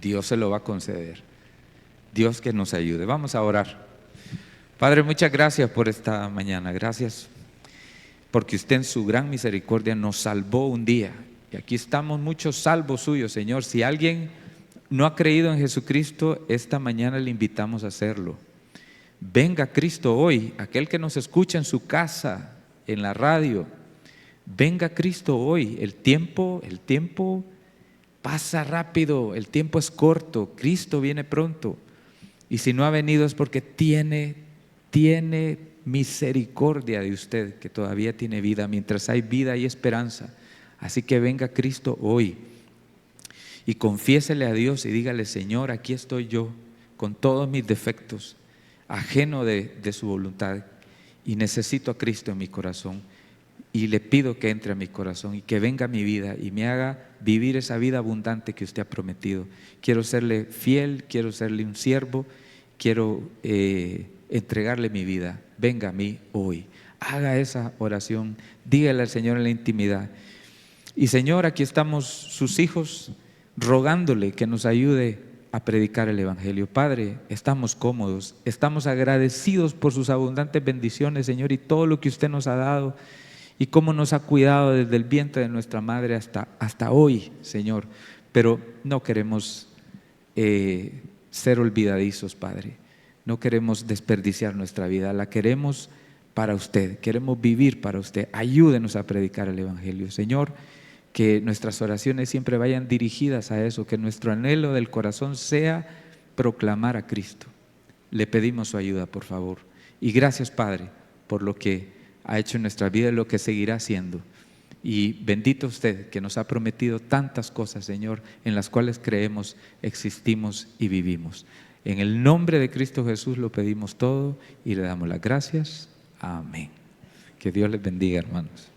Dios se lo va a conceder. Dios que nos ayude. Vamos a orar. Padre, muchas gracias por esta mañana. Gracias porque usted en su gran misericordia nos salvó un día. Y aquí estamos muchos salvos suyos, Señor. Si alguien no ha creído en Jesucristo, esta mañana le invitamos a hacerlo. Venga Cristo hoy, aquel que nos escucha en su casa, en la radio. Venga Cristo hoy. El tiempo pasa rápido, el tiempo es corto. Cristo viene pronto. Y si no ha venido es porque tiene misericordia de usted, que todavía tiene vida. Mientras hay vida hay esperanza. Así que venga Cristo hoy y confiésele a Dios y dígale: Señor, aquí estoy yo con todos mis defectos, ajeno de su voluntad, y necesito a Cristo en mi corazón, y le pido que entre a mi corazón y que venga a mi vida y me haga vivir esa vida abundante que usted ha prometido. Quiero serle fiel, quiero serle un siervo, quiero entregarle mi vida. Venga a mí hoy. Haga esa oración, dígale al Señor en la intimidad. Y Señor, aquí estamos sus hijos rogándole que nos ayude a predicar el evangelio. Padre, estamos cómodos, estamos agradecidos por sus abundantes bendiciones, Señor, y todo lo que usted nos ha dado y cómo nos ha cuidado desde el vientre de nuestra madre hasta hoy, Señor. Pero no queremos ser olvidadizos, Padre. No queremos desperdiciar nuestra vida, la queremos para usted, queremos vivir para usted. Ayúdenos a predicar el evangelio, Señor. Que nuestras oraciones siempre vayan dirigidas a eso, que nuestro anhelo del corazón sea proclamar a Cristo. Le pedimos su ayuda, por favor. Y gracias, Padre, por lo que ha hecho en nuestra vida y lo que seguirá haciendo. Y bendito usted que nos ha prometido tantas cosas, Señor, en las cuales creemos, existimos y vivimos. En el nombre de Cristo Jesús lo pedimos todo y le damos las gracias. Amén. Que Dios les bendiga, hermanos.